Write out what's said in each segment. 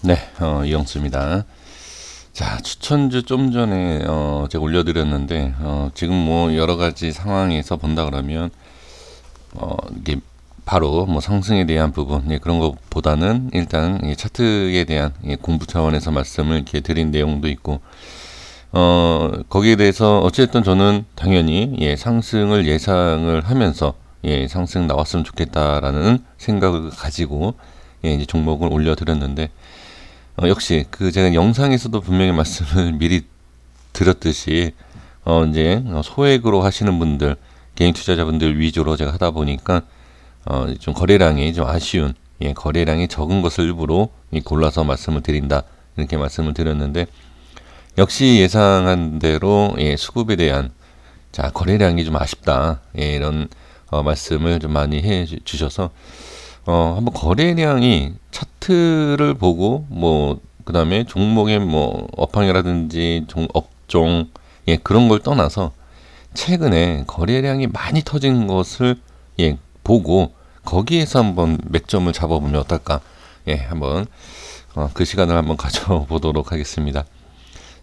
네, 이영수입니다. 자, 추천주 좀 전에 제가 올려드렸는데 지금 뭐 여러 가지 상황에서 본다 그러면 이게 바로 뭐 상승에 대한 부분 그런 것보다는 일단 이 차트에 대한 공부 차원에서 말씀을 이렇게 드린 내용도 있고 거기에 대해서 어쨌든 저는 당연히 상승을 예상을 하면서 상승 나왔으면 좋겠다라는 생각을 가지고 이제 종목을 올려드렸는데 역시 그 제가 영상에서도 분명히 말씀을 미리 드렸듯이 이제 소액으로 하시는 분들 개인 투자자분들 위주로 제가 하다 보니까 좀 거래량이 좀 아쉬운 거래량이 적은 것을 일부러 골라서 말씀을 드린다 이렇게 말씀을 드렸는데 역시 예상한 대로 수급에 대한 자 거래량이 좀 아쉽다 이런 말씀을 좀 많이 해 주셔서 한번 거래량이 차트를 보고 뭐 그다음에 종목의 뭐 업황이라든지 업종 그런 걸 떠나서 최근에 거래량이 많이 터진 것을 보고 거기에서 한번 맥점을 잡아보면 어떨까 한번 그 시간을 한번 가져보도록 하겠습니다.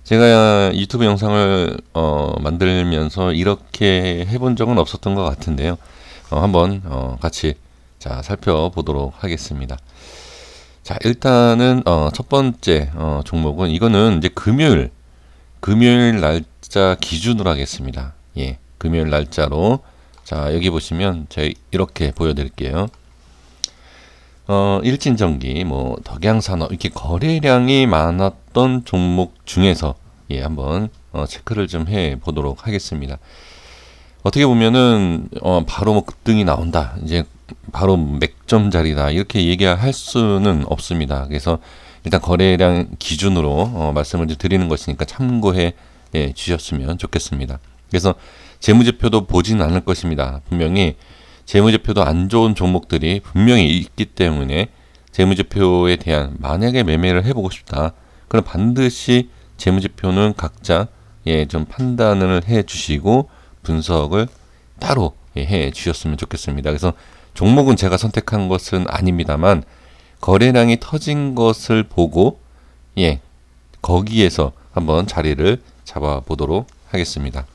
제가 유튜브 영상을 만들면서 이렇게 해본 적은 없었던 것 같은데요. 한번 같이 자 살펴보도록 하겠습니다. 자 일단은 첫 번째 종목은 이거는 이제 금요일 날짜 기준으로 하겠습니다. 금요일 날짜로 자 여기 보시면 제가 이렇게 보여드릴게요. 일진전기, 뭐 덕양산업 이렇게 거래량이 많았던 종목 중에서 한번 체크를 좀 해 보도록 하겠습니다. 어떻게 보면은 바로 뭐 급등이 나온다, 이제 바로 맥점 자리다 이렇게 얘기할 수는 없습니다. 그래서 일단 거래량 기준으로 말씀을 드리는 것이니까 참고해 주셨으면 좋겠습니다. 그래서 재무제표도 보진 않을 것입니다. 분명히 재무제표도 안 좋은 종목들이 분명히 있기 때문에 재무제표에 대한 만약에 매매를 해보고 싶다, 그럼 반드시 재무제표는 각자 좀 판단을 해 주시고 분석을 따로 해 주셨으면 좋겠습니다. 그래서 종목은 제가 선택한 것은 아닙니다만 거래량이 터진 것을 보고 거기에서 한번 자리를 잡아 보도록 하겠습니다.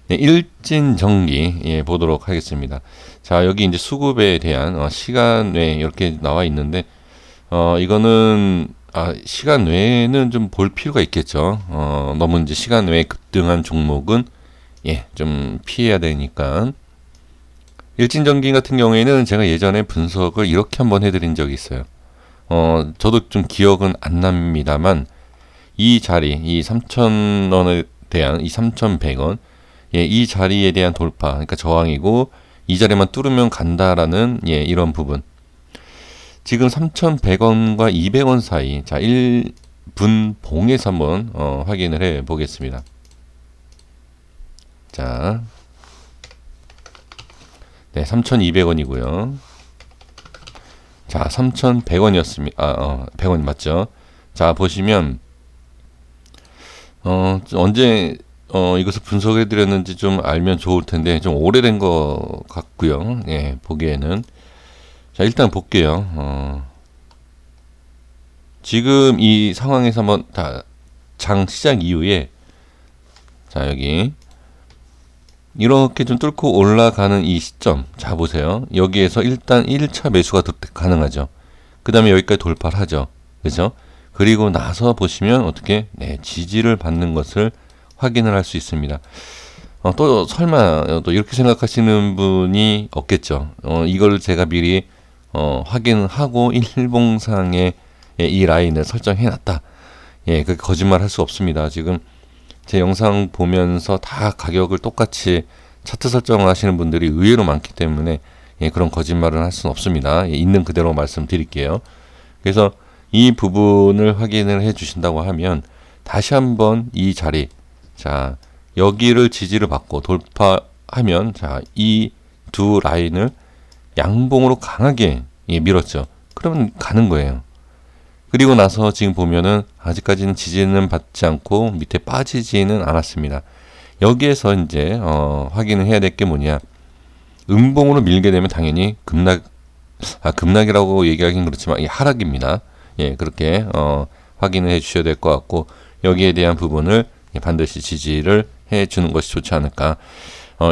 일진전기 보도록 하겠습니다. 자 여기 이제 수급에 대한 시간 외 이렇게 나와 있는데 이거는 시간 외에는 좀 볼 필요가 있겠죠. 너무 이제 시간 외에 급등한 종목은 좀 피해야 되니까. 일진전기 같은 경우에는 제가 예전에 분석을 이렇게 한번 해드린 적이 있어요. 저도 좀 기억은 안 납니다만 이 자리, 이 3,000원에 대한 이 3,100원 이 자리에 대한 돌파, 그러니까 저항이고 이 자리만 뚫으면 간다라는 이런 부분. 지금 3,100원과 200원 사이, 자 1분 봉에서 한번 확인을 해 보겠습니다. 자, 3,200원이고요. 자, 3,100원이었습니다. 100원 맞죠? 자, 보시면 언제 이것을 분석해 드렸는지 좀 알면 좋을 텐데 좀 오래된 것 같고요. 보기에는. 자, 일단 볼게요. 지금 이 상황에서 한번 장 시작 이후에 자, 여기 이렇게 좀 뚫고 올라가는 이 시점, 자 보세요. 여기에서 일단 1차 매수가 가능하죠. 그 다음에 여기까지 돌파를 하죠. 그죠? 그리고 나서 보시면 어떻게 지지를 받는 것을 확인을 할 수 있습니다. 또 설마 또 이렇게 생각하시는 분이 없겠죠. 이걸 제가 미리 확인하고 일봉상에 이 라인을 설정해 놨다. 그 거짓말 할 수 없습니다. 지금 제 영상 보면서 다 가격을 똑같이 차트 설정을 하시는 분들이 의외로 많기 때문에 그런 거짓말은 할 수는 없습니다. 있는 그대로 말씀드릴게요. 그래서 이 부분을 확인을 해 주신다고 하면 다시 한번 이 자리, 자 여기를 지지를 받고 돌파하면 자 이 두 라인을 양봉으로 강하게 밀었죠. 그러면 가는 거예요. 그리고 나서 지금 보면은 아직까지는 지지는 받지 않고 밑에 빠지지는 않았습니다. 여기에서 이제 확인을 해야 될 게 뭐냐, 음봉으로 밀게 되면 당연히 급락이라고 얘기하긴 그렇지만 이 하락입니다. 예, 그렇게 확인을 해 주셔야 될 것 같고, 여기에 대한 부분을 반드시 지지를 해 주는 것이 좋지 않을까,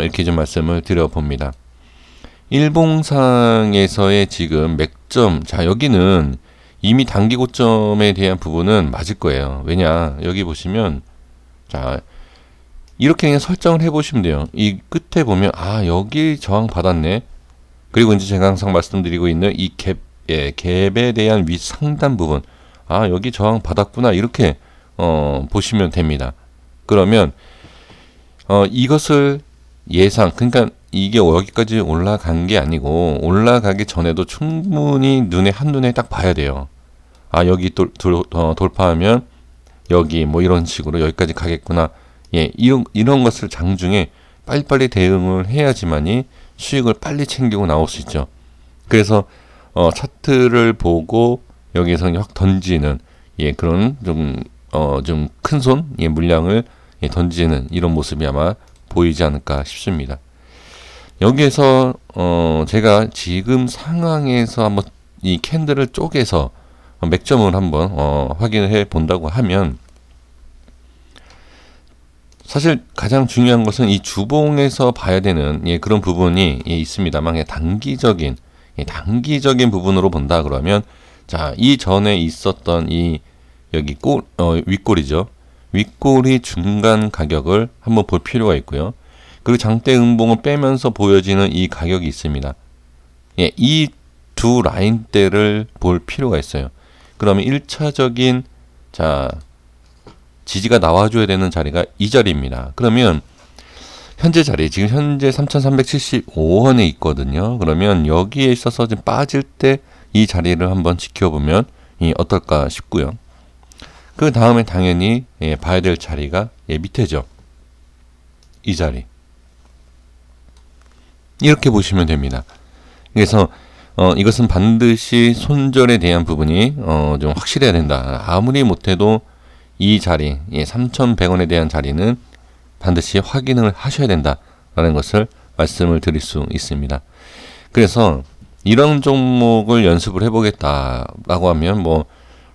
이렇게 좀 말씀을 드려봅니다. 일봉상에서의 지금 맥점, 자, 여기는 이미 단기 고점에 대한 부분은 맞을 거예요. 왜냐, 여기 보시면, 자, 이렇게 그냥 설정을 해 보시면 돼요. 이 끝에 보면, 아, 여기 저항 받았네. 그리고 이제 제가 항상 말씀드리고 있는 이 갭, 예, 갭에 대한 윗 상단 부분, 아, 여기 저항 받았구나. 이렇게, 보시면 됩니다. 그러면, 이것을 예상, 그러니까 이게 여기까지 올라간 게 아니고, 올라가기 전에도 충분히 한눈에 딱 봐야 돼요. 아, 여기 돌파하면, 여기 뭐 이런 식으로 여기까지 가겠구나. 예, 이런 것을 장중에 빨리빨리 대응을 해야지만이 수익을 빨리 챙기고 나올 수 있죠. 그래서, 차트를 보고 여기서 확 던지는, 예, 그런 좀 큰 손, 예, 물량을 던지는 이런 모습이 아마 보이지 않을까 싶습니다. 여기에서 제가 지금 상황에서 한번 이 캔들을 쪼개서 맥점을 한번 확인을 해 본다고 하면, 사실 가장 중요한 것은 이 주봉에서 봐야 되는, 예, 그런 부분이, 예, 있습니다만, 단기적인 부분으로 본다 그러면, 자, 이 전에 있었던 이 여기 윗골이죠. 윗골이 중간 가격을 한번 볼 필요가 있고요. 그리고 장대 음봉을 빼면서 보여지는 이 가격이 있습니다. 예, 이 두 라인대를 볼 필요가 있어요. 그러면 1차적인, 자, 지지가 나와줘야 되는 자리가 이 자리입니다. 그러면 현재 자리, 지금 현재 3,375원에 있거든요. 그러면 여기에 있어서 좀 빠질 때 이 자리를 한번 지켜보면 어떨까 싶고요. 그 다음에 당연히, 예, 봐야 될 자리가, 예, 밑에죠. 이 자리. 이렇게 보시면 됩니다. 그래서 이것은 반드시 손절에 대한 부분이 좀 확실해야 된다. 아무리 못해도 이 자리, 예, 3,100원에 대한 자리는 반드시 확인을 하셔야 된다라는 것을 말씀을 드릴 수 있습니다. 그래서 이런 종목을 연습을 해보겠다라고 하면 뭐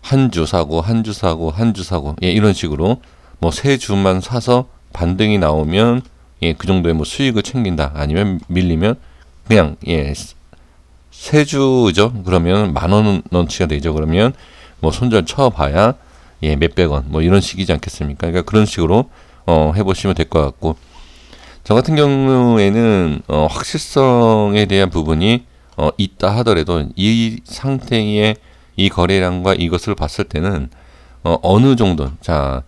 한 주 사고, 한 주 사고, 한 주 사고, 예, 이런 식으로 뭐 세 주만 사서 반등이 나오면, 예, 그 정도의 뭐 수익을 챙긴다. 아니면 밀리면 그냥, 예, 세 주죠. 그러면 10,000원어치가 되죠. 그러면 뭐 손절 쳐봐야, 예, 몇백 원, 뭐 이런 식이지 않겠습니까? 그러니까 그런 식으로 해보시면 될 것 같고, 저 같은 경우에는 확실성에 대한 부분이 있다 하더라도 이 상태의 이 거래량과 이것을 봤을 때는 어느 정도, 자,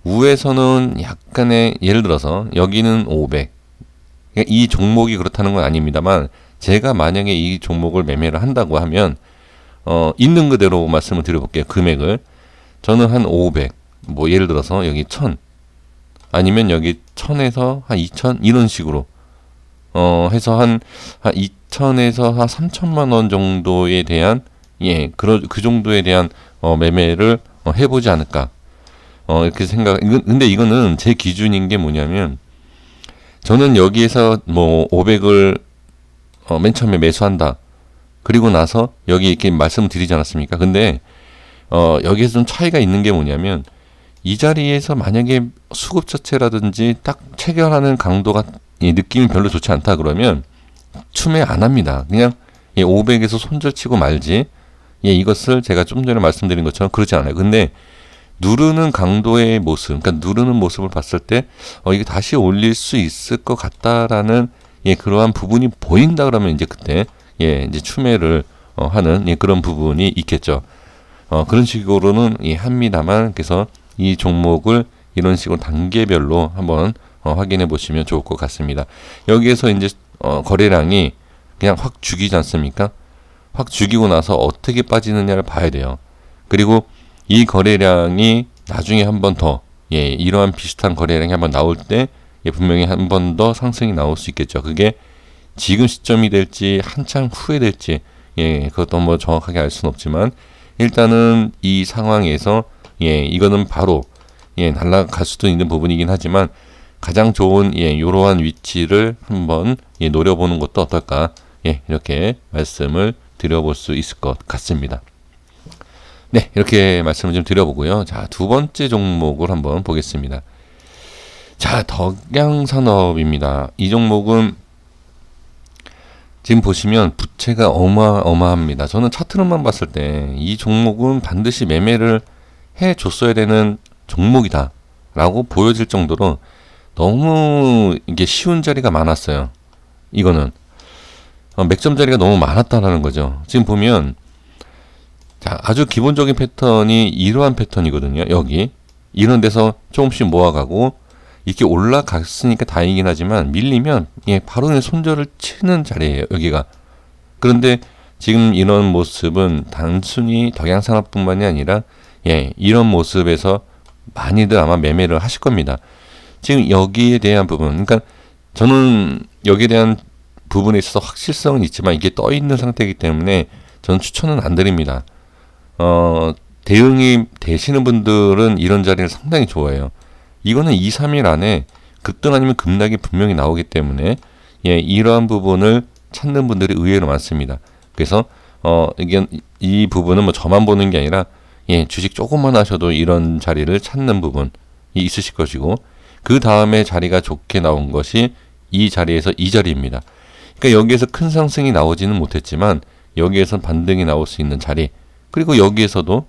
우에서는 약간의, 예를 들어서 여기는 500, 이 종목이 그렇다는 건 아닙니다만, 제가 만약에 이 종목을 매매를 한다고 하면 있는 그대로 말씀을 드려볼게요. 금액을 저는 한 500, 뭐 예를 들어서 여기 1000, 아니면 여기 1000에서 한 2000 이런 식으로 해서 한 2000에서 한 3000만 원 정도에 대한, 예, 그 정도에 대한 매매를 해보지 않을까, 이렇게 근데 이거는 제 기준인 게 뭐냐면, 저는 여기에서 뭐 500을 맨 처음에 매수한다. 그리고 나서 여기 이렇게 말씀드리지 않았습니까? 근데 여기에서 좀 차이가 있는 게 뭐냐면, 이 자리에서 만약에 수급 자체라든지 딱 체결하는 강도가, 이 느낌이 별로 좋지 않다 그러면 추매 안 합니다. 그냥 500에서 손절치고 말지. 예, 이것을 제가 좀 전에 말씀드린 것처럼 그러지 않아요. 근데 누르는 강도의 모습, 그러니까 누르는 모습을 봤을 때 이게 다시 올릴 수 있을 것 같다라는, 예, 그러한 부분이 보인다 그러면 이제 그때, 예, 이제 추매를 하는, 예, 그런 부분이 있겠죠. 그런 식으로는, 예, 합니다만, 그래서 이 종목을 이런 식으로 단계별로 한번 확인해 보시면 좋을 것 같습니다. 여기에서 이제 거래량이 그냥 확 죽이지 않습니까? 확 죽이고 나서 어떻게 빠지느냐를 봐야 돼요. 그리고 이 거래량이 나중에 한 번 더, 예, 이러한 비슷한 거래량이 한번 나올 때, 예, 분명히 한 번 더 상승이 나올 수 있겠죠. 그게 지금 시점이 될지 한참 후에 될지, 예, 그것도 뭐 정확하게 알 수는 없지만, 일단은 이 상황에서, 예, 이거는 바로, 예, 날아갈 수도 있는 부분이긴 하지만, 가장 좋은, 예, 이러한 위치를 한번, 예, 노려보는 것도 어떨까, 예, 이렇게 말씀을 드려볼 수 있을 것 같습니다. 네, 이렇게 말씀을 좀 드려보고요. 자, 두 번째 종목을 한번 보겠습니다. 자, 덕양산업입니다. 이 종목은 지금 보시면 부채가 어마어마합니다. 저는 차트로만 봤을 때 이 종목은 반드시 매매를 해줬어야 되는 종목이다 라고 보여질 정도로 너무 이게 쉬운 자리가 많았어요. 이거는 맥점 자리가 너무 많았다라는 거죠. 지금 보면 자, 아주 기본적인 패턴이 이러한 패턴이거든요. 여기 이런 데서 조금씩 모아가고 이렇게 올라갔으니까 다행이긴 하지만 밀리면 바로 그냥 손절을 치는 자리예요. 여기가. 그런데 지금 이런 모습은 단순히 덕양산업뿐만이 아니라 이런 모습에서 많이들 아마 매매를 하실 겁니다. 지금 여기에 대한 부분, 그러니까 저는 여기에 대한 부분에 있어서 확실성은 있지만 이게 떠 있는 상태이기 때문에 저는 추천은 안 드립니다. 대응이 되시는 분들은 이런 자리를 상당히 좋아해요. 이거는 2, 3일 안에 급등 아니면 급락이 분명히 나오기 때문에 이러한 부분을 찾는 분들이 의외로 많습니다. 그래서 이게 이 부분은 뭐 저만 보는 게 아니라 주식 조금만 하셔도 이런 자리를 찾는 부분이 있으실 것이고 그 다음에 자리가 좋게 나온 것이 이 자리에서 이 자리입니다. 그러니까 여기에서 큰 상승이 나오지는 못했지만 여기에서 반등이 나올 수 있는 자리 그리고 여기에서도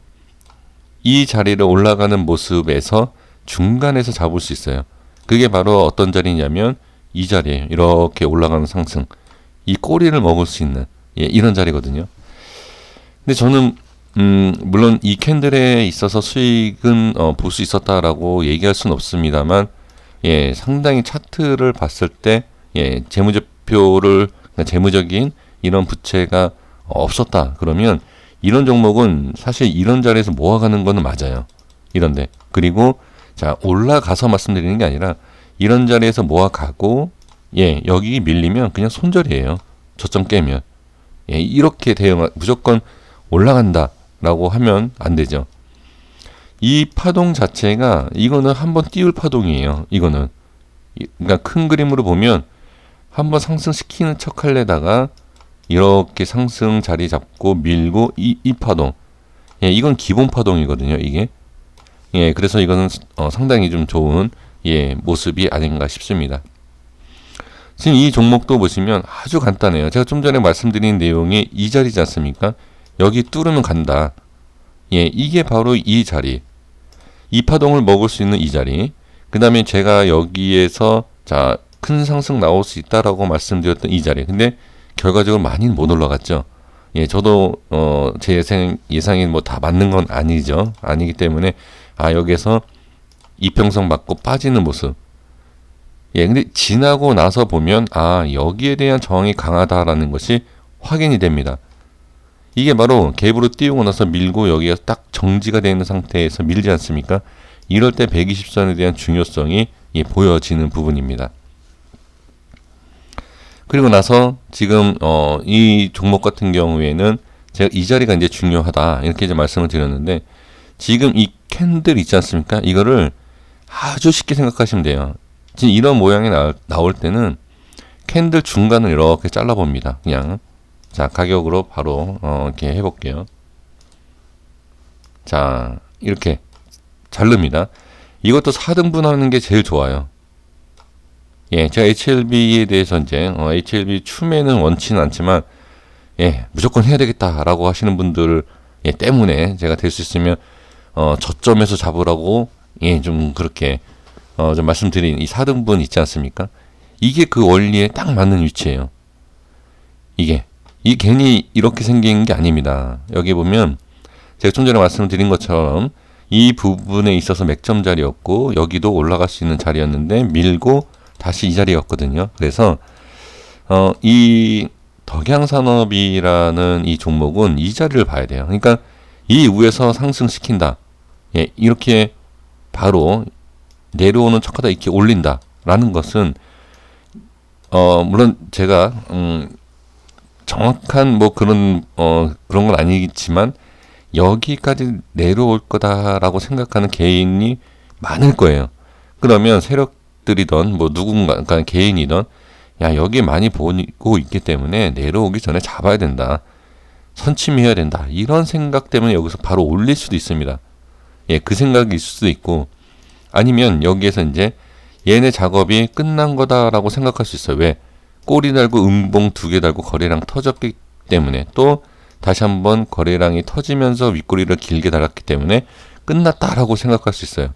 이 자리를 올라가는 모습에서 중간에서 잡을 수 있어요. 그게 바로 어떤 자리냐면 이 자리에 이렇게 올라가는 상승 이 꼬리를 먹을 수 있는 이런 자리거든요. 근데 저는 물론 이 캔들에 있어서 수익은 볼 수 있었다라고 얘기할 수는 없습니다만 상당히 차트를 봤을 때 재무제표를 그러니까 재무적인 이런 부채가 없었다 그러면 이런 종목은 사실 이런 자리에서 모아가는 거는 맞아요. 이런데 그리고 자 올라가서 말씀드리는 게 아니라 이런 자리에서 모아가고 여기 밀리면 그냥 손절이에요. 저점 깨면 이렇게 대응 무조건 올라간다라고 하면 안 되죠. 이 파동 자체가 이거는 한번 띄울 파동이에요. 이거는 그러니까 큰 그림으로 보면 한번 상승시키는 척 하려다가 이렇게 상승 자리 잡고 밀고 이 파동 이건 기본 파동이거든요. 이게 그래서 이거는 상당히 좀 좋은 모습이 아닌가 싶습니다. 지금 이 종목도 보시면 아주 간단해요. 제가 좀 전에 말씀드린 내용이 이 자리지 않습니까? 여기 뚫으면 간다. 이게 바로 이 자리. 이 파동을 먹을 수 있는 이 자리. 그 다음에 제가 여기에서 자, 큰 상승 나올 수 있다라고 말씀드렸던 이 자리. 근데 결과적으로 많이는 못 올라갔죠. 저도 제 예상이 뭐 다 맞는 건 아니죠. 아니기 때문에 여기에서 이평선 맞고 빠지는 모습. 근데 지나고 나서 보면 여기에 대한 저항이 강하다라는 것이 확인이 됩니다. 이게 바로 갭으로 띄우고 나서 밀고 여기가 딱 정지가 되어 있는 상태에서 밀지 않습니까? 이럴 때 120선에 대한 중요성이 보여지는 부분입니다. 그리고 나서 지금 이 종목 같은 경우에는 제가 이 자리가 이제 중요하다 이렇게 이제 말씀을 드렸는데 지금 이 캔들 있지 않습니까? 이거를 아주 쉽게 생각하시면 돼요. 지금 이런 모양이 나올 때는 캔들 중간을 이렇게 잘라봅니다. 그냥 자 가격으로 바로 이렇게 해볼게요. 자 이렇게 자릅니다. 이것도 4등분 하는 게 제일 좋아요. 제가 HLB에 대해서 이제 HLB 추매는 원치는 않지만 무조건 해야 되겠다라고 하시는 분들 때문에 제가 될 수 있으면 저점에서 잡으라고 좀 그렇게 좀 말씀드린 이 4등분 있지 않습니까? 이게 그 원리에 딱 맞는 위치예요. 이게 괜히 이렇게 생긴 게 아닙니다. 여기 보면 제가 좀 전에 말씀드린 것처럼 이 부분에 있어서 맥점 자리였고 여기도 올라갈 수 있는 자리였는데 밀고 다시 이 자리였거든요. 그래서 이 덕양산업이라는 이 종목은 이 자리를 봐야 돼요. 그러니까 이 위에서 상승시킨다. 이렇게 바로 내려오는 척하다 이렇게 올린다라는 것은 물론 제가 정확한 뭐 그런 건 아니지만 여기까지 내려올 거다라고 생각하는 개인이 많을 거예요. 그러면 세력들이든 뭐 누군가 그러니까 개인이든 여기 많이 보고 있기 때문에 내려오기 전에 잡아야 된다. 선침해야 된다. 이런 생각 때문에 여기서 바로 올릴 수도 있습니다. 예, 그 생각이 있을 수도 있고, 아니면 여기에서 이제 얘네 작업이 끝난 거다라고 생각할 수 있어요. 왜? 꼬리 달고 음봉 2개 달고 거래량 터졌기 때문에, 또 다시 한번 거래량이 터지면서 윗꼬리를 길게 달았기 때문에 끝났다라고 생각할 수 있어요.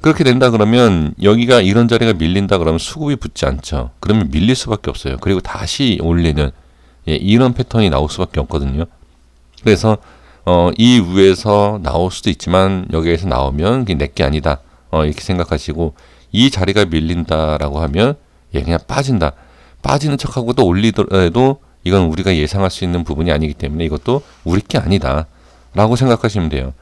그렇게 된다 그러면 여기가 이런 자리가 밀린다 그러면 수급이 붙지 않죠. 그러면 밀릴 수밖에 없어요. 그리고 다시 올리는, 예, 이런 패턴이 나올 수밖에 없거든요. 그래서 이 위에서 나올 수도 있지만 여기에서 나오면 그게 내게 아니다, 이렇게 생각하시고, 이 자리가 밀린다라고 하면 예, 그냥 빠진다. 빠지는 척하고 또 올리더라도 이건 우리가 예상할 수 있는 부분이 아니기 때문에 이것도 우리 게 아니다 라고 생각하시면 돼요.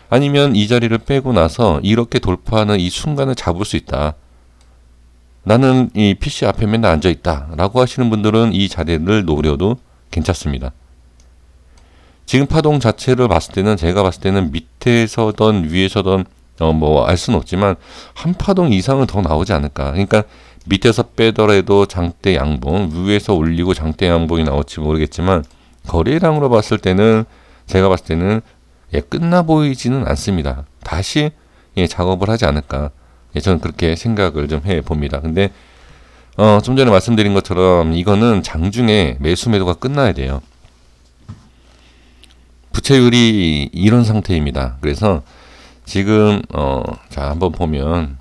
아니면 이 자리를 빼고 나서 이렇게 돌파하는 이 순간을 잡을 수 있다. 나는 이 PC 앞에 맨날 앉아있다 라고 하시는 분들은 이 자리를 노려도 괜찮습니다. 지금 파동 자체를 봤을 때는, 제가 봤을 때는 밑에서든 위에서든 뭐 알 수는 없지만 한 파동 이상은 더 나오지 않을까. 그러니까 밑에서 빼더라도 장대 양봉, 위에서 올리고 장대 양봉이 나올지 모르겠지만 거래량으로 봤을 때는, 제가 봤을 때는 예, 끝나 보이지는 않습니다. 다시 예, 작업을 하지 않을까. 예, 저는 그렇게 생각을 좀 해봅니다. 근데 좀 전에 말씀드린 것처럼 이거는 장중에 매수 매도가 끝나야 돼요. 부채율이 이런 상태입니다. 그래서 지금 자, 한번 보면,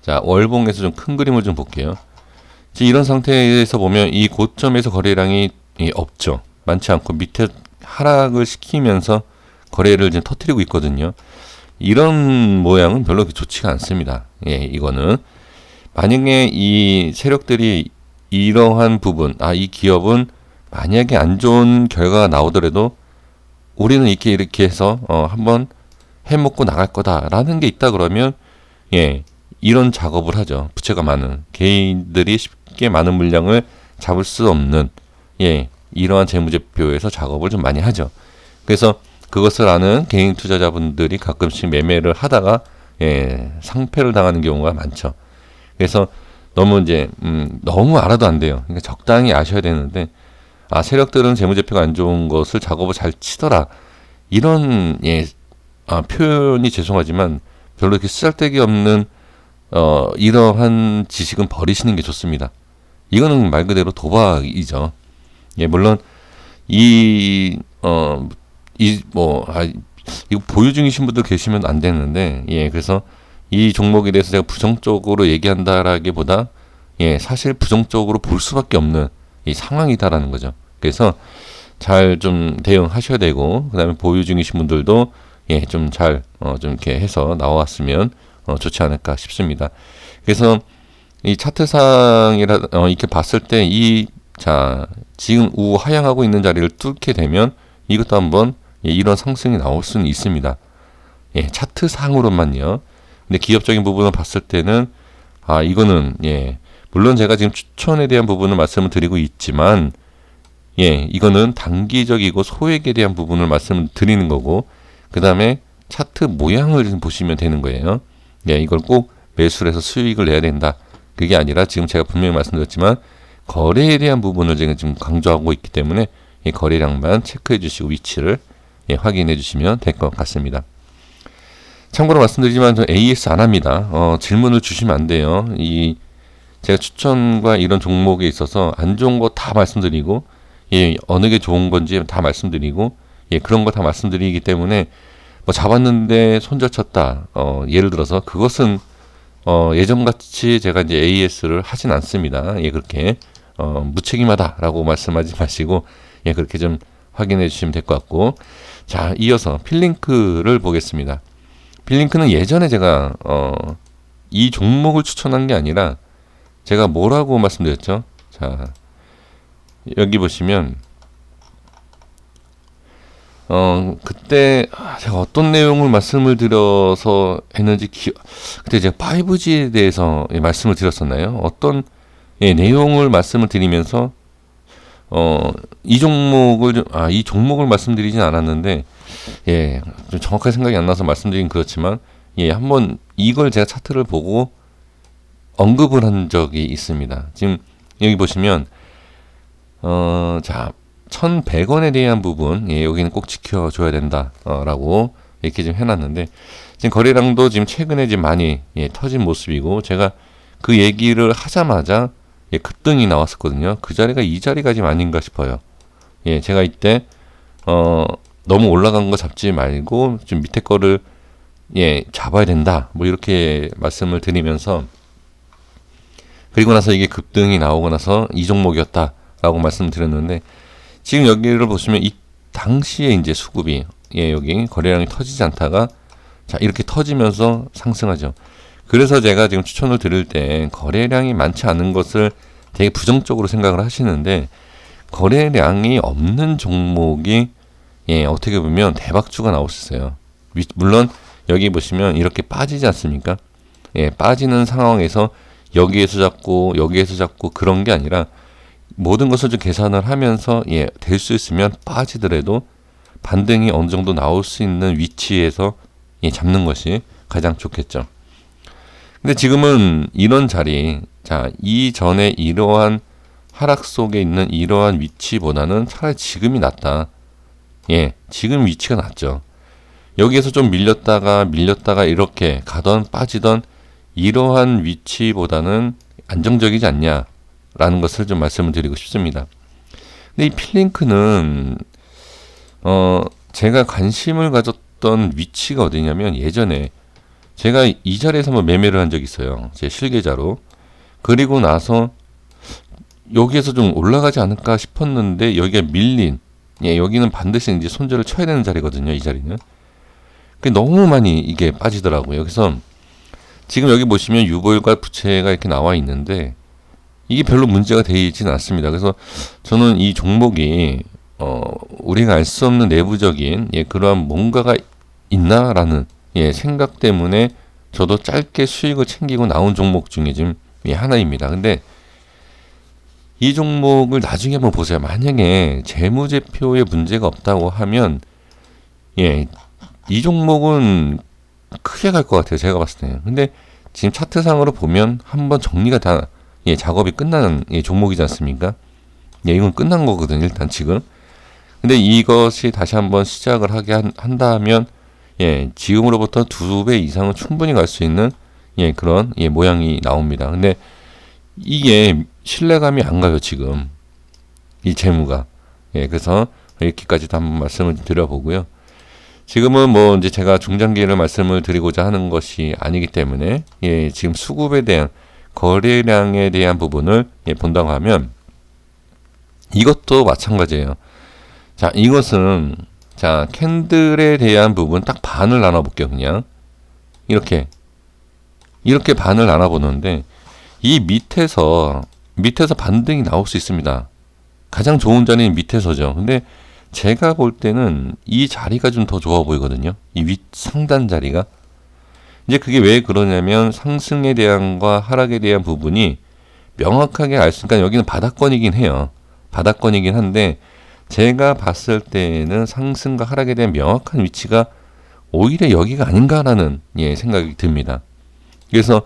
자, 월봉에서 좀 큰 그림을 좀 볼게요. 지금 이런 상태에서 보면 이 고점에서 거래량이 없죠. 많지 않고 밑에 하락을 시키면서 거래를 지금 터뜨리고 있거든요. 이런 모양은 별로 좋지가 않습니다. 예, 이거는 만약에 이 세력들이 이러한 부분, 이 기업은 만약에 안 좋은 결과가 나오더라도 우리는 이렇게 해서 한번 해먹고 나갈 거다라는 게 있다 그러면 예, 이런 작업을 하죠. 부채가 많은 개인들이 쉽게 많은 물량을 잡을 수 없는 예, 이러한 재무제표에서 작업을 좀 많이 하죠. 그래서 그것을 아는 개인 투자자분들이 가끔씩 매매를 하다가 예, 상패를 당하는 경우가 많죠. 그래서 너무 이제 너무 알아도 안 돼요. 그러니까 적당히 아셔야 되는데, 세력들은 재무제표가 안 좋은 것을 작업을 잘 치더라, 이런 예, 표현이 죄송하지만 별로 이렇게 쓰잘데기 없는 이러한 지식은 버리시는 게 좋습니다. 이거는 말 그대로 도박이죠. 예, 물론 이거 보유 중이신 분들 계시면 안 되는데, 예, 그래서 이 종목에 대해서 제가 부정적으로 얘기한다라기보다 예, 사실 부정적으로 볼 수밖에 없는 이 상황이다라는 거죠. 그래서 잘 좀 대응하셔야 되고, 그다음에 보유 중이신 분들도 예, 좀 잘 좀 이렇게 해서 나왔으면 좋지 않을까 싶습니다. 그래서 이 차트상이라 이렇게 봤을 때 자, 지금 우하향하고 있는 자리를 뚫게 되면 이것도 한번 예, 이런 상승이 나올 수는 있습니다. 예, 차트상으로만요. 근데 기업적인 부분을 봤을 때는 이거는 예, 물론 제가 지금 추천에 대한 부분을 말씀을 드리고 있지만 예, 이거는 단기적이고 소액에 대한 부분을 말씀을 드리는 거고, 그 다음에 차트 모양을 좀 보시면 되는 거예요. 예, 이걸 꼭 매수를 해서 수익을 내야 된다, 그게 아니라 지금 제가 분명히 말씀드렸지만 거래에 대한 부분을 제가 지금 강조하고 있기 때문에 이 거래량만 체크해 주시고 위치를 예, 확인해 주시면 될 것 같습니다. 참고로 말씀드리지만 저 AS 안 합니다. 질문을 주시면 안 돼요. 제가 추천과 이런 종목에 있어서 안 좋은 거 다 말씀드리고 예, 어느 게 좋은 건지 다 말씀드리고 예, 그런 거 다 말씀드리기 때문에 뭐 잡았는데 손절쳤다, 예를 들어서 그것은 예전같이 제가 이제 AS를 하진 않습니다. 예, 그렇게 무책임하다라고 말씀하지 마시고 예, 그렇게 좀 확인해 주시면 될 것 같고, 자, 이어서 필링크를 보겠습니다. 필링크는 예전에 제가 이 종목을 추천한 게 아니라 제가 뭐라고 말씀드렸죠? 자, 여기 보시면 그때 제가 어떤 내용을 말씀을 드려서 했는지 그때 제가 5G에 대해서 말씀을 드렸었나요? 어떤 내용을 말씀을 드리면서 이 종목을 말씀드리진 않았는데 예, 좀 정확하게 생각이 안 나서 말씀드린 그렇지만 예, 한번 이걸 제가 차트를 보고 언급을 한 적이 있습니다. 지금 여기 보시면 자, 1,100원에 대한 부분, 예, 여기는 꼭 지켜줘야 된다, 라고 이렇게 좀 해놨는데, 지금 거래량도 지금 최근에 지금 많이, 예, 터진 모습이고, 제가 그 얘기를 하자마자, 예, 급등이 나왔었거든요. 그 자리가 이 자리가 지금 아닌가 싶어요. 예, 제가 이때, 너무 올라간 거 잡지 말고, 좀 밑에 거를, 예, 잡아야 된다. 뭐, 이렇게 말씀을 드리면서, 그리고 나서 이게 급등이 나오고 나서 이 종목이었다라고 말씀드렸는데, 지금 여기를 보시면 이 당시에 이제 수급이, 예, 여기 거래량이 터지지 않다가, 자, 이렇게 터지면서 상승하죠. 그래서 제가 지금 추천을 드릴 때 거래량이 많지 않은 것을 되게 부정적으로 생각을 하시는데, 거래량이 없는 종목이, 예, 어떻게 보면 대박주가 나올 수 있어요. 물론 여기 보시면 이렇게 빠지지 않습니까? 예, 빠지는 상황에서 여기에서 잡고 그런 게 아니라 모든 것을 좀 계산을 하면서, 예, 될 수 있으면 빠지더라도 반등이 어느 정도 나올 수 있는 위치에서, 예, 잡는 것이 가장 좋겠죠. 근데 지금은 이런 자리, 자, 이전에 이러한 하락 속에 있는 이러한 위치보다는 차라리 지금이 낫다. 예, 지금 위치가 낫죠. 여기에서 좀 밀렸다가 이렇게 가던 빠지던 이러한 위치보다는 안정적이지 않냐라는 것을 좀 말씀을 드리고 싶습니다. 근데 이 필링크는 제가 관심을 가졌던 위치가 어디냐면, 예전에 제가 이 자리에서 한번 매매를 한 적이 있어요. 제 실계좌로. 그리고 나서 여기에서 좀 올라가지 않을까 싶었는데 여기가 밀린, 예, 여기는 반드시 이제 손절을 쳐야 되는 자리거든요. 이 자리는. 너무 많이 이게 빠지더라고요. 그래서 지금 여기 보시면 유보율과 부채가 이렇게 나와 있는데 이게 별로 문제가 되지는 않습니다. 그래서 저는 이 종목이 우리가 알 수 없는 내부적인, 예, 그러한 뭔가가 있나라는, 예, 생각 때문에 저도 짧게 수익을 챙기고 나온 종목 중에 지금, 예, 하나입니다. 근데 이 종목을 나중에 한번 보세요. 만약에 재무제표에 문제가 없다고 하면, 예, 이 종목은 크게 갈 것 같아요. 제가 봤을 때는. 근데 지금 차트상으로 보면 한번 정리가 다, 예, 작업이 끝나는, 예, 종목이지 않습니까? 예, 이건 끝난 거거든요. 일단 지금. 근데 이것이 다시 한번 시작을 하게 한다면, 예, 지금으로부터 2배 이상은 충분히 갈 수 있는, 예, 그런, 예, 모양이 나옵니다. 근데 이게 신뢰감이 안 가요, 지금. 이 재무가. 예, 그래서 이렇게까지도 한번 말씀을 드려보고요. 지금은 뭐 이제 제가 중장기를 말씀을 드리고자 하는 것이 아니기 때문에, 예, 지금 수급에 대한, 거래량에 대한 부분을, 예, 본다고 하면 이것도 마찬가지예요. 자, 이것은, 자, 캔들에 대한 부분 딱 반을 나눠볼게요. 그냥 이렇게 반을 나눠보는데 이 밑에서 반등이 나올 수 있습니다. 가장 좋은 자리는 밑에서죠. 근데 제가 볼 때는 이 자리가 좀 더 좋아 보이거든요. 이 윗 상단 자리가. 이제 그게 왜 그러냐면 상승에 대한과 하락에 대한 부분이 명확하게 알 수, 그러니까 여기는 바닥권이긴 해요. 바닥권이긴 한데 제가 봤을 때는 상승과 하락에 대한 명확한 위치가 오히려 여기가 아닌가라는, 예, 생각이 듭니다. 그래서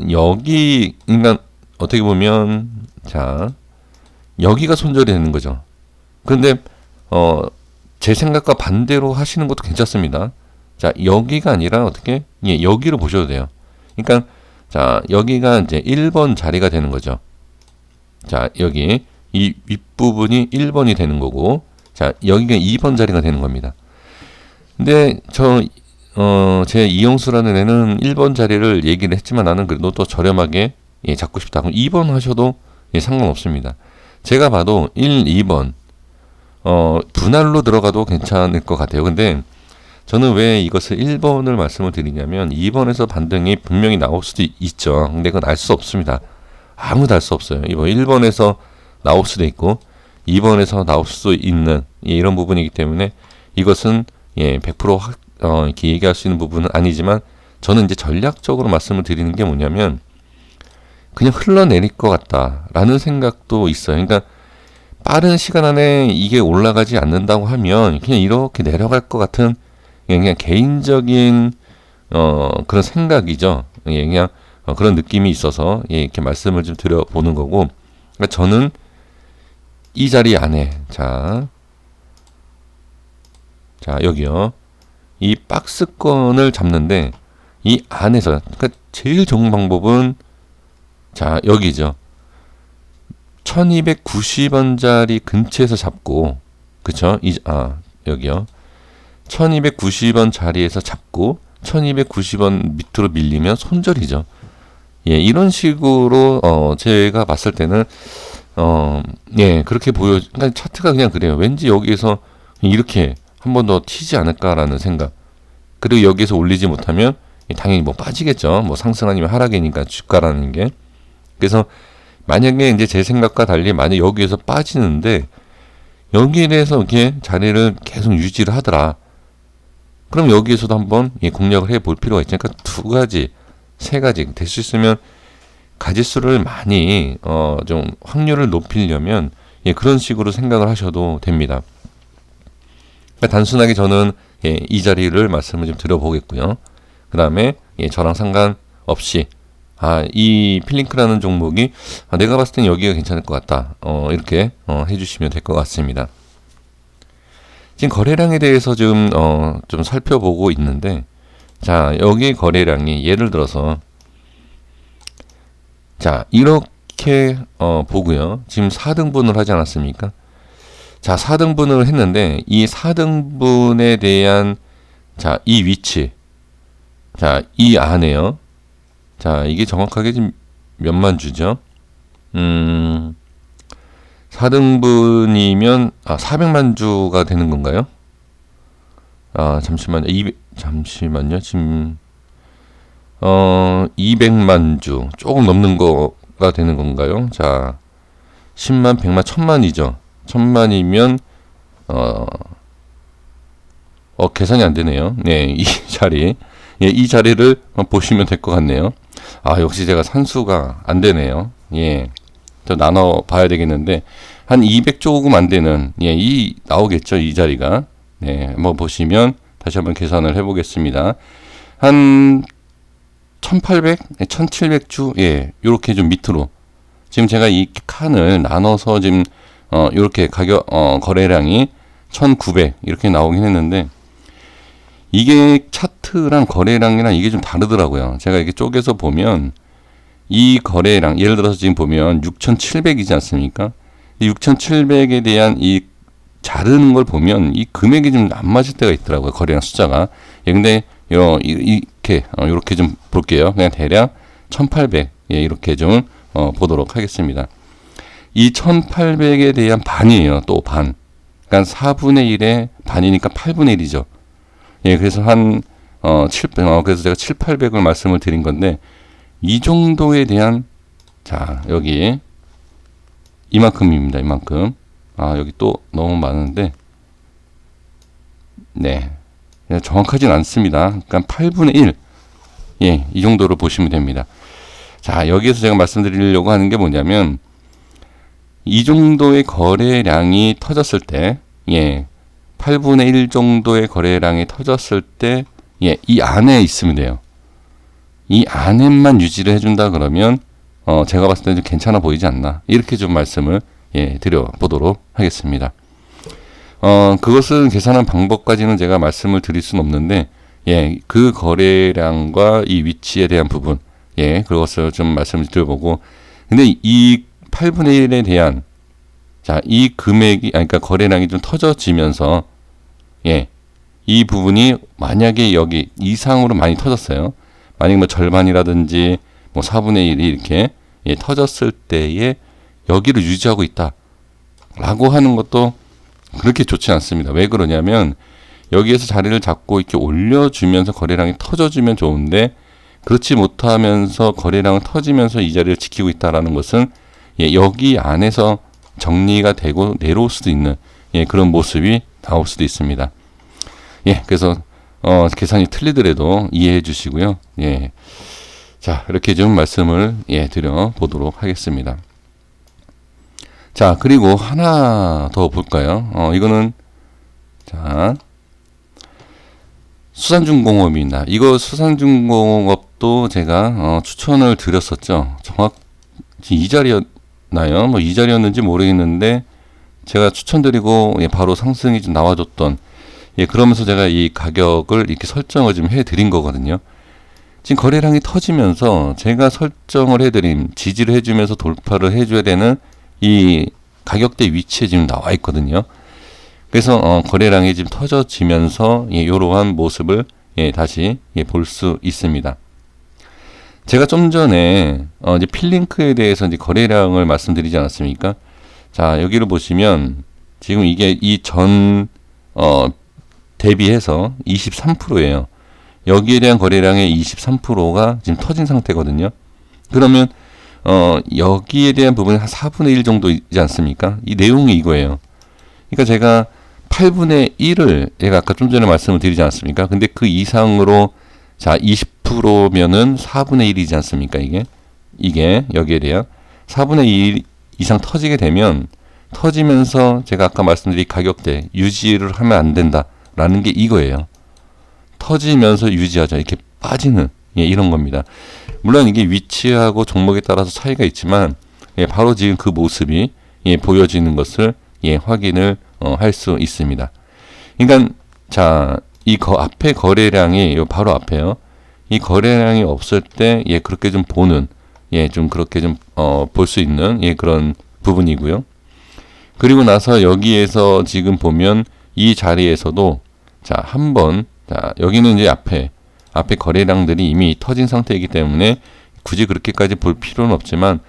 여기, 그러니까 어떻게 보면, 자, 여기가 손절이 되는 거죠. 그런데 제 생각과 반대로 하시는 것도 괜찮습니다. 자, 여기가 아니라 어떻게, 예, 여기로 보셔도 돼요. 그러니까 자, 여기가 이제 1번 자리가 되는 거죠. 자, 여기 이 윗부분이 1번이 되는 거고, 자, 여기가 2번 자리가 되는 겁니다. 근데 제 이영수라는 애는 1번 자리를 얘기를 했지만 나는 그래도 또 저렴하게, 예, 잡고 싶다. 그럼 2번 하셔도, 예, 상관없습니다. 제가 봐도 1, 2번 분할로 들어가도 괜찮을 것 같아요. 근데 저는 왜 이것을 1번을 말씀을 드리냐면 2번에서 반등이 분명히 나올 수도 있죠. 근데 그건 알 수 없습니다. 아무도 알 수 없어요. 이번 1번에서 나올 수도 있고 2번에서 나올 수도 있는, 예, 이런 부분이기 때문에 이것은, 예, 100% 이렇게 얘기할 수 있는 부분은 아니지만 저는 이제 전략적으로 말씀을 드리는 게 뭐냐면 그냥 흘러내릴 것 같다라는 생각도 있어요. 그러니까 빠른 시간 안에 이게 올라가지 않는다고 하면 그냥 이렇게 내려갈 것 같은, 그냥 개인적인 그런 생각이죠. 예, 그냥 그런 느낌이 있어서, 예, 이렇게 말씀을 좀 드려보는 거고, 그러니까 저는 이 자리 안에 자 여기요. 이 박스권을 잡는데 이 안에서 그러니까 제일 좋은 방법은 자 여기죠. 1290원짜리 근처에서 잡고 그쵸? 여기요. 1290원 자리에서 잡고 1290원 밑으로 밀리면 손절이죠. 예, 이런 식으로 제가 봤을 때는 예, 그렇게 그러니까 차트가 그냥 그래요. 왠지 여기에서 이렇게 한 번 더 튀지 않을까라는 생각. 그리고 여기에서 올리지 못하면 당연히 뭐 빠지겠죠. 뭐 상승 아니면 하락이니까 주가라는 게. 그래서 만약에 이제 제 생각과 달리 만약 여기에서 빠지는데 여기에 대해서 이렇게 자리를 계속 유지를 하더라. 그럼 여기에서도 한번 공략을 해볼 필요가 있으니까 두 가지, 세 가지 될 수 있으면 가지수를 많이 좀 확률을 높이려면 그런 식으로 생각을 하셔도 됩니다. 그러니까 단순하게 저는 이 자리를 말씀을 좀 드려보겠고요. 그 다음에 저랑 상관없이 이 필링크라는 종목이 내가 봤을 땐 여기가 괜찮을 것 같다. 이렇게 해주시면 될 것 같습니다. 지금 거래량에 대해서 좀 살펴보고 있는데, 자, 여기 거래량이 예를 들어서, 자, 이렇게 보고요. 지금 4등분을 하지 않았습니까? 자, 4등분을 했는데, 이 4등분에 대한, 자, 이 위치, 자, 이 안에요. 자, 이게 정확하게 지금 몇만 주죠? 4등분이면 400만 주가 되는 건가요? 잠시만요. 잠시만요. 지금 200만 주 조금 넘는 거가 되는 건가요? 자, 10만, 100만, 1000만이죠. 1000만이면 계산이 안 되네요. 네, 이 자리. 예, 이 자리를 보시면 될 것 같네요. 역시 제가 산수가 안 되네요. 예. 또 나눠 봐야 되겠는데, 한 200 조금 안 되는, 나오겠죠, 이 자리가. 네, 한번 보시면, 다시 한번 계산을 해 보겠습니다. 한, 1800, 1700주, 요렇게 좀 밑으로. 지금 제가 이 칸을 나눠서 지금, 요렇게 거래량이 1900, 이렇게 나오긴 했는데, 이게 차트랑 거래량이랑 이게 좀 다르더라고요. 제가 이렇게 쪼개서 보면 이 거래량 예를 들어서 지금 보면 6,700이지 않습니까? 이 6,700에 대한 이 자르는 걸 보면 이 금액이 좀 안 맞을 때가 있더라고요. 거래량 숫자가. 근데 이렇게 좀 볼게요. 그냥 대략 1,800 이렇게 좀 보도록 하겠습니다. 이 1,800에 대한 반이에요. 또 반. 그러니까 4분의 1의 반이니까 8분의 1이죠. 그래서 그래서 제가 7, 800을 말씀을 드린 건데, 이 정도에 대한, 자, 여기, 이만큼입니다, 이만큼. 여기 또 너무 많은데, 네. 정확하진 않습니다. 그러니까 8분의 1. 이 정도로 보시면 됩니다. 자, 여기에서 제가 말씀드리려고 하는 게 뭐냐면, 이 정도의 거래량이 터졌을 때, 8분의 1 정도의 거래량이 터졌을 때, 이 안에 있으면 돼요. 이 안에만 유지를 해준다 그러면, 제가 봤을 때 좀 괜찮아 보이지 않나. 이렇게 좀 말씀을, 드려보도록 하겠습니다. 그것은 계산한 방법까지는 제가 말씀을 드릴 수는 없는데, 그 거래량과 이 위치에 대한 부분, 그것을 좀 말씀을 드려보고, 근데 이 8분의 1에 대한 자, 이 금액이, 그러니까 거래량이 좀 터져지면서, 이 부분이 만약에 여기 이상으로 많이 터졌어요. 만약에 뭐 절반이라든지, 뭐 4분의 1이 이렇게, 터졌을 때에 여기를 유지하고 있다. 라고 하는 것도 그렇게 좋지 않습니다. 왜 그러냐면, 여기에서 자리를 잡고 이렇게 올려주면서 거래량이 터져주면 좋은데, 그렇지 못하면서 거래량은 터지면서 이 자리를 지키고 있다라는 것은, 여기 안에서 정리가 되고 내려올 수도 있는 그런 모습이 나올 수도 있습니다. 그래서 계산이 틀리더라도 이해해 주시고요. 자, 이렇게 좀 말씀을 드려 보도록 하겠습니다. 자, 그리고 하나 더 볼까요? 이거는 자, 수산중공업입니다. 이거 수산중공업도 제가 추천을 드렸었죠. 정확히 이 자리였나요? 뭐 이 자리였는지 모르겠는데 제가 추천드리고 바로 상승이 좀 나와줬던 그러면서 제가 이 가격을 이렇게 설정을 좀 해드린 거거든요. 지금 거래량이 터지면서 제가 설정을 해드린 지지를 해주면서 돌파를 해줘야 되는 이 가격대 위치에 지금 나와 있거든요. 그래서 거래량이 지금 터져지면서 이러한 모습을 다시 볼 수 있습니다. 제가 좀 전에 이제 필링크에 대해서 이제 거래량을 말씀드리지 않았습니까? 자, 여기를 보시면 지금 이게 이 전 대비해서 23%예요. 여기에 대한 거래량의 23%가 지금 터진 상태거든요. 그러면 여기에 대한 부분이 한 4분의 1 정도 있지 않습니까? 이 내용이 이거예요. 그러니까 제가 8분의 1을 제가 아까 좀 전에 말씀을 드리지 않았습니까? 근데 그 이상으로 자 20%면은 4분의 1이지 않습니까? 이게 여기에 대한 4분의 1 이상 터지게 되면 터지면서 제가 아까 말씀드린 가격대 유지를 하면 안 된다라는 게 이거예요. 터지면서 유지하자 이렇게 빠지는 이런 겁니다. 물론 이게 위치하고 종목에 따라서 차이가 있지만 바로 지금 그 모습이 보여지는 것을 확인을 할 수 있습니다. 그러니까 자, 이 앞에 거래량이 바로 앞에요. 이 거래량이 없을 때 그렇게 좀 보는 좀 그렇게 좀 볼 수 있는 그런 부분이고요. 그리고 나서 여기에서 지금 보면 이 자리에서도 자, 한번 자, 여기는 이제 앞에 거래량들이 이미 터진 상태이기 때문에 굳이 그렇게까지 볼 필요는 없지만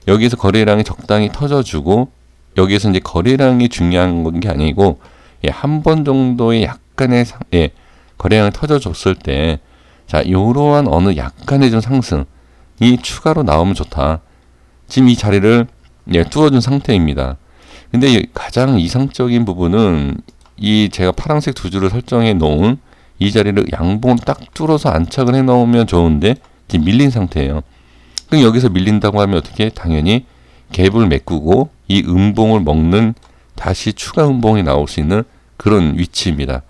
여기에서 거래량이 적당히 터져주고 여기에서 이제 거래량이 중요한 게 아니고 한 번 정도의 약간의 거래량이 터져줬을 때 자, 이러한 어느 약간의 좀 상승이 추가로 나오면 좋다. 지금 이 자리를 뚫어준 상태입니다. 근데 가장 이상적인 부분은 이 제가 파란색 두 줄을 설정해 놓은 이 자리를 양봉을 딱 뚫어서 안착을 해 놓으면 좋은데 지금 밀린 상태예요. 그럼 여기서 밀린다고 하면 어떻게? 당연히 갭을 메꾸고 이 음봉을 먹는 다시 추가 음봉이 나올 수 있는 그런 위치입니다.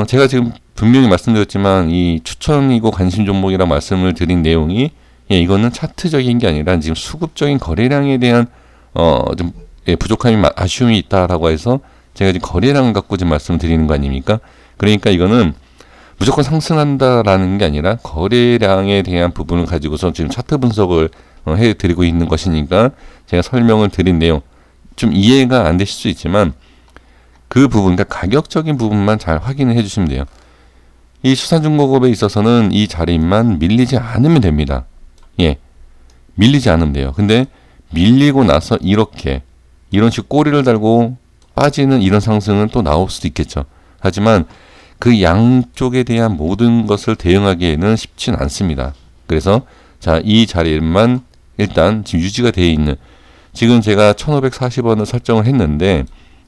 제가 지금 분명히 말씀드렸지만 이 추천이고 관심 종목이라 말씀을 드린 내용이 이거는 차트적인 게 아니라 지금 수급적인 거래량에 대한 좀 부족함이 아쉬움이 있다라고 해서 제가 지금 거래량을 갖고 지금 말씀을 드리는 거 아닙니까? 그러니까 이거는 무조건 상승한다라는 게 아니라 거래량에 대한 부분을 가지고서 지금 차트 분석을 해드리고 있는 것이니까 제가 설명을 드린 내용 좀 이해가 안 되실 수 있지만 그 부분, 그러니까 가격적인 부분만 잘 확인을 해주시면 돼요. 이 수산중공업에 있어서는 이 자리만 밀리지 않으면 됩니다. 밀리지 않으면 돼요. 근데 밀리고 나서 이런 식으로 꼬리를 달고 빠지는 이런 상승은 또 나올 수도 있겠죠. 하지만 그 양쪽에 대한 모든 것을 대응하기에는 쉽지는 않습니다. 그래서 자, 이 자리만 일단 지금 유지가 되어 있는 지금 제가 1540원을 설정을 했는데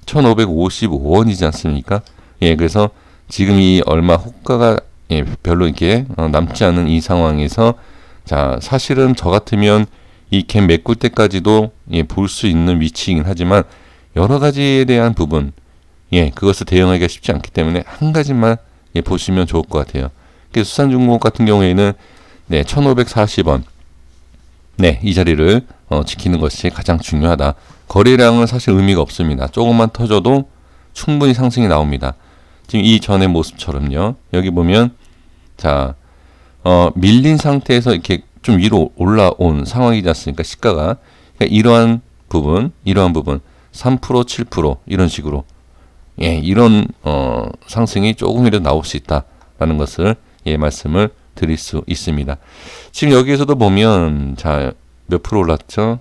1555원이지 않습니까? 그래서 지금 이 얼마 호가가 별로 이렇게 남지 않은 이 상황에서 자, 사실은 저 같으면 이 갭 메꿀 때까지도 볼 수 있는 위치이긴 하지만 여러 가지에 대한 부분 그것을 대응하기가 쉽지 않기 때문에 한 가지만 보시면 좋을 것 같아요. 그래서 수산중공업 같은 경우에는 1540원 이 자리를 지키는 것이 가장 중요하다. 거래량은 사실 의미가 없습니다. 조금만 터져도 충분히 상승이 나옵니다. 지금 이 전의 모습처럼요. 여기 보면 자 밀린 상태에서 이렇게 좀 위로 올라온 상황이지 않습니까? 시가가 그러니까 이러한 부분 3% 7% 이런 식으로 이런 상승이 조금이라도 나올 수 있다라는 것을 말씀을 드릴 수 있습니다. 지금 여기에서도 보면 자 몇 프로 올랐죠?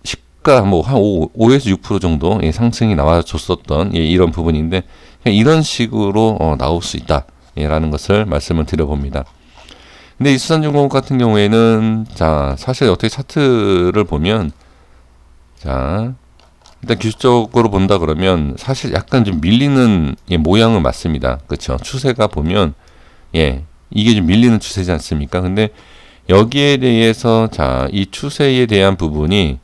시가 뭐 한 5에서 6% 정도 상승이 나와줬었던 이런 부분인데 이런 식으로 나올 수 있다라는 것을 말씀을 드려봅니다. 근데 이 수산중공업 같은 경우에는 자 사실 어떻게 차트를 보면 자 일단 기술적으로 본다 그러면 사실 약간 좀 밀리는 모양은 맞습니다. 그렇죠? 추세가 보면 이게 좀 밀리는 추세지 않습니까? 근데 여기에 대해서 자 이 추세에 대한 부분이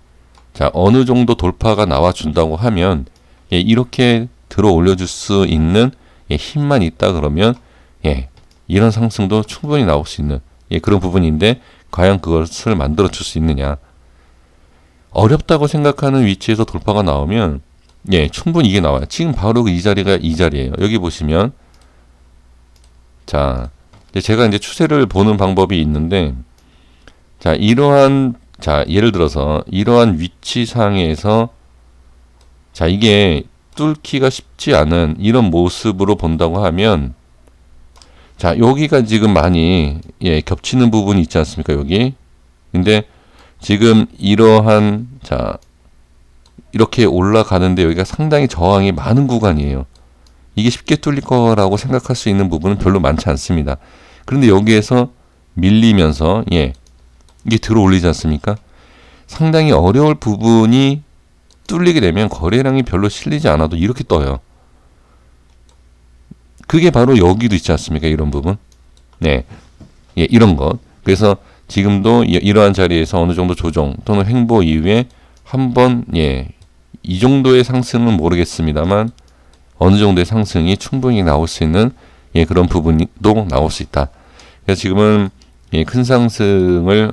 자 어느 정도 돌파가 나와준다고 하면 이렇게 들어 올려줄 수 있는 힘만 있다 그러면 이런 상승도 충분히 나올 수 있는 그런 부분인데 과연 그것을 만들어 줄 수 있느냐 어렵다고 생각하는 위치에서 돌파가 나오면 예, 충분히 이게 나와요. 지금 바로 이 자리가 이 자리예요. 여기 보시면 자, 제가 이제 추세를 보는 방법이 있는데 자, 예를 들어서 이러한 위치 상에서 자, 이게 뚫기가 쉽지 않은 이런 모습으로 본다고 하면 자, 여기가 지금 많이 예, 겹치는 부분이 있지 않습니까? 여기. 근데 지금 이러한 자, 이렇게 올라가는데 여기가 상당히 저항이 많은 구간이에요. 이게 쉽게 뚫릴 거라고 생각할 수 있는 부분은 별로 많지 않습니다. 그런데 여기에서 밀리면서 예, 이게 들어 올리지 않습니까? 상당히 어려울 부분이 뚫리게 되면 거래량이 별로 실리지 않아도 이렇게 떠요. 그게 바로 여기도 있지 않습니까? 이런 부분. 네. 예, 이런 것. 그래서 지금도 이러한 자리에서 어느 정도 조정 또는 횡보 이후에 한번 예, 이 정도의 상승은 모르겠습니다만 어느 정도의 상승이 충분히 나올 수 있는 예, 그런 부분도 나올 수 있다. 그래서 지금은 예, 큰 상승을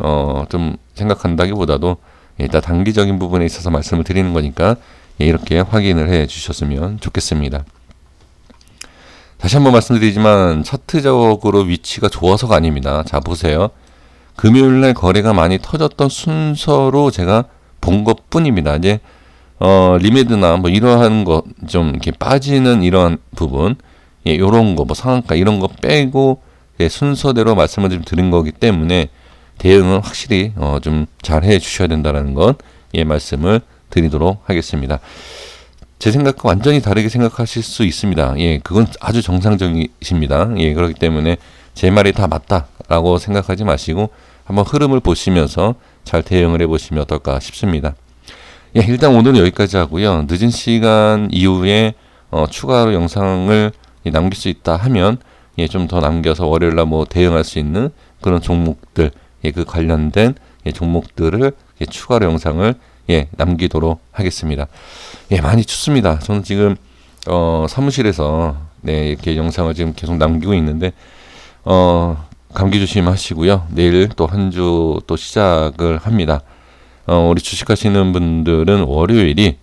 좀 생각한다기보다도 예, 일단 단기적인 부분에 있어서 말씀을 드리는 거니까 예, 이렇게 확인을 해 주셨으면 좋겠습니다. 다시 한번 말씀드리지만 차트적으로 위치가 좋아서가 아닙니다. 자, 보세요. 금요일날 거래가 많이 터졌던 순서로 제가 본 것 뿐입니다. 이제 리메드나 뭐 이러한 거 좀 이렇게 빠지는 이러한 부분, 예, 요런 거 뭐 상한가 이런 거 빼고 예, 순서대로 말씀을 좀 드린 거기 때문에 대응은 확실히 좀 잘 해 주셔야 된다는 것 예, 말씀을 드리도록 하겠습니다. 제 생각과 완전히 다르게 생각하실 수 있습니다. 예, 그건 아주 정상적이십니다. 예, 그렇기 때문에 제 말이 다 맞다라고 생각하지 마시고 한번 흐름을 보시면서 잘 대응을 해보시면 어떨까 싶습니다. 예, 일단 오늘은 여기까지 하고요. 늦은 시간 이후에 추가로 영상을 남길 수 있다 하면 예, 좀 더 남겨서 월요일날 뭐 대응할 수 있는 그런 종목들, 예, 그 관련된 예, 종목들을 예, 추가로 영상을 예, 남기도록 하겠습니다. 예, 많이 춥습니다. 저는 지금 사무실에서 네, 이렇게 영상을 지금 계속 남기고 있는데 감기 조심하시고요. 내일 또 한 주 또 시작을 합니다. 우리 주식하시는 분들은 월요일이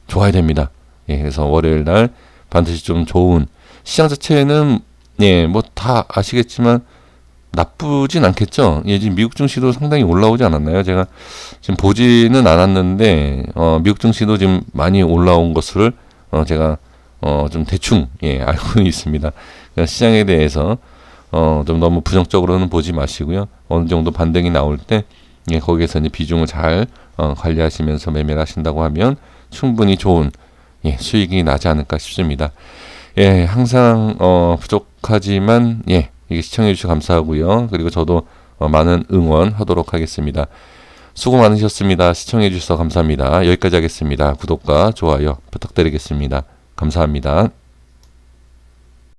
좋아야 됩니다. 예, 그래서 월요일 날 반드시 좀 좋은 시장 자체는 예, 뭐 다 아시겠지만 나쁘진 않겠죠. 예, 지금 미국 증시도 상당히 올라오지 않았나요? 제가 지금 보지는 않았는데 미국 증시도 지금 많이 올라온 것을 제가 좀 대충 예, 알고는 있습니다. 그러니까 시장에 대해서 좀 너무 부정적으로는 보지 마시고요. 어느 정도 반등이 나올 때 예, 거기에서 이제 비중을 잘 관리하시면서 매매를 하신다고 하면 충분히 좋은 예, 수익이 나지 않을까 싶습니다. 예, 항상 부족하지만 예, 이게 시청해 주셔서 감사하고요. 그리고 저도 많은 응원하도록 하겠습니다. 수고 많으셨습니다. 시청해 주셔서 감사합니다. 여기까지 하겠습니다. 구독과 좋아요 부탁드리겠습니다. 감사합니다.